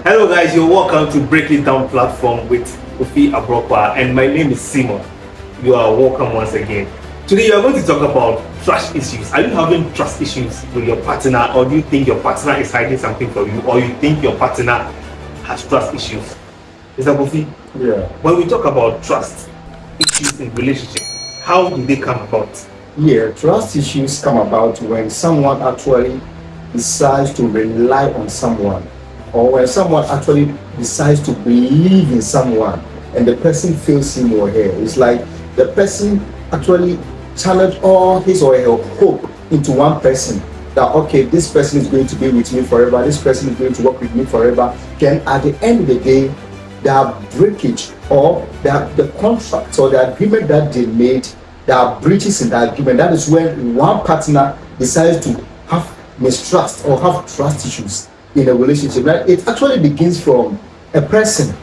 Hello guys, you're welcome to Break It Down platform with Kofi Abrokwa, and my name is Simon. You are welcome once again. Today you are going to talk about trust issues. Are you having trust issues with your partner, or do you think your partner is hiding something from you, or you think your partner has trust issues? Mr. Kofi, Yeah. when we talk about trust issues in relationship, how do they come about? Yeah, trust issues come about when someone actually decides to rely on someone, or when someone actually decides to believe in someone and the person feels him or her. It's like the person actually channeled all his or her hope into one person. That okay, this person is going to be with me forever, this person is going to work with me forever. Then at the end of the day, their breakage or the contract or the agreement that they made, there are breaches in the agreement. That is when one partner decides to have mistrust or have trust issues in a relationship. Right? It actually begins from a person.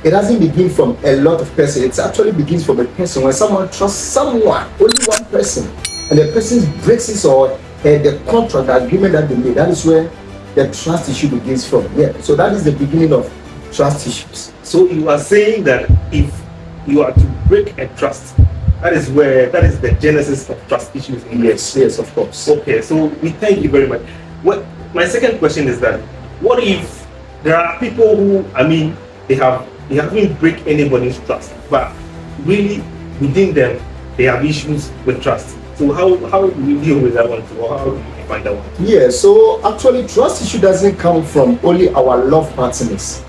It doesn't begin from a lot of person. It actually begins from a person. When someone trusts someone, only one person, and the person breaks his or the contract, the agreement that they made, that is where the trust issue begins from. Yeah. So that is the beginning of trust issues. So you are saying that if you are to break a trust, that is the genesis of trust issues in Yes, of course. Okay, so we thank you very much. What my second question is that what if there are people who they haven't break anybody's trust, but really within them they have issues with trust. So how do we deal with that one? Or how do we define that one? Yeah, so actually trust issue doesn't come from only our love partners.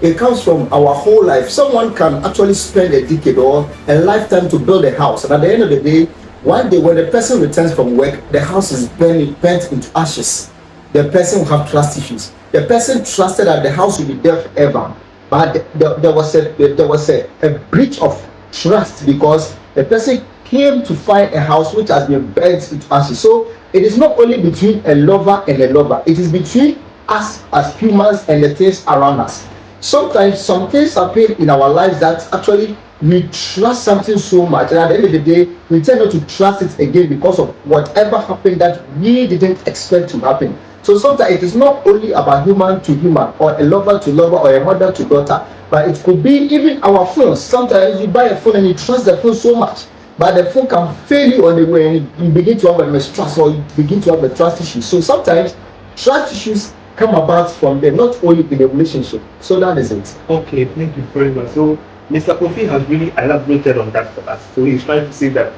It comes from our whole life. Someone can actually spend a decade or a lifetime to build a house, and at the end of the day, one day when the person returns from work, the house is burnt into ashes. The person will have trust issues. The person trusted that the house will be there forever, but there was a breach of trust because the person came to find a house which has been burnt into ashes. So it is not only between a lover and a lover, it is between us as humans and the things around us. Sometimes some things happen in our lives that actually we trust something so much, and at the end of the day we tend not to trust it again because of whatever happened that we didn't expect to happen. So sometimes it is not only about human to human or a lover to lover or a mother to daughter, but it could be even our phones. Sometimes you buy a phone and you trust the phone so much, but the phone can fail you on the way and you begin to have a mistrust or you begin to have a trust issue. So sometimes trust issues come about from there, not only in a relationship. So that is it. Okay, thank you very much. So Mr. Kofi has really elaborated on that for us. So he's trying to say that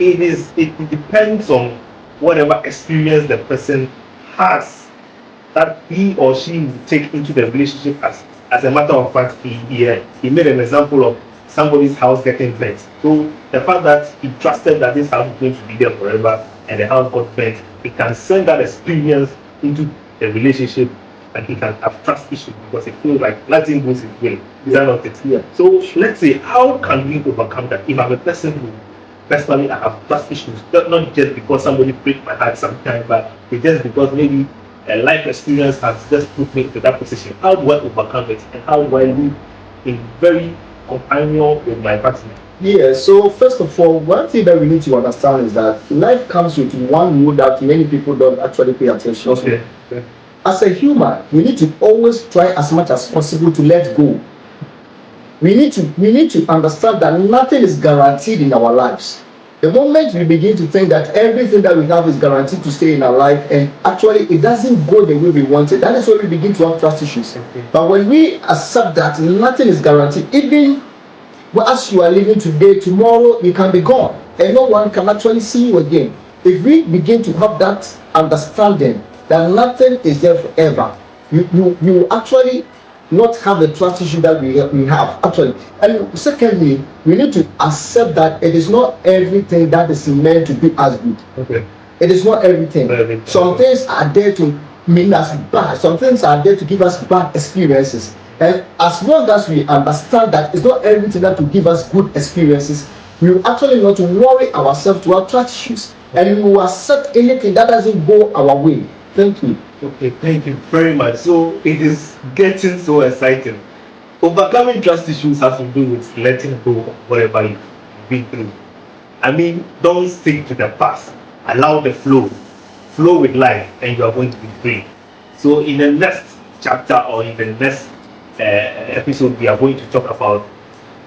it depends on whatever experience the person has that he or she will take into the relationship. As a matter of fact, he made an example of somebody's house getting burnt. So the fact that he trusted that this house is going to be there forever and the house got burnt, he can send that experience into the relationship, and he can have trust issues because he feels like nothing goes his way. Is that not it? Yeah. So let's say, how can we overcome that? If I'm a person who personally I have trust issues, not just because somebody break my heart sometime, but it's just because maybe a life experience has just put me into that position. How do I overcome it, and how do I live in very companion with my partner? Yeah, so first of all, one thing that we need to understand is that life comes with one rule that many people don't actually pay attention to. Okay. As a human, we need to always try as much as possible to let go. We need to understand that nothing is guaranteed in our lives. The moment we begin to think that everything that we have is guaranteed to stay in our life, and actually it doesn't go the way we want it, that is when we begin to have trust issues. Okay. But when we accept that nothing is guaranteed, even as you are living today, tomorrow you can be gone, and no one can actually see you again. If we begin to have that understanding that nothing is there forever, you actually not have the trust issue that we have actually. And secondly, we need to accept that it is not everything that is meant to do us good. Okay. It is not everything. Some things are there to mean us bad. Some things are there to give us bad experiences. And as long as we understand that it's not everything that will give us good experiences, we will actually not worry ourselves to have trust issues. And we will accept anything that doesn't go our way. Thank you. Okay, thank you very much. So it is getting so exciting. Overcoming trust issues has to do with letting go of whatever you've been through. Don't stick to the past. Allow the flow with life, and you are going to be free. So in the next chapter or in the next episode, we are going to talk about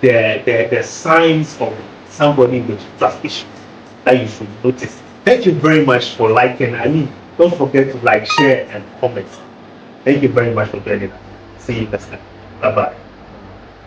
the signs of somebody with trust issues that you should notice. Thank you very much for liking. I mean, don't forget to like, share, and comment. Thank you very much for joining us. See you next time. Bye bye.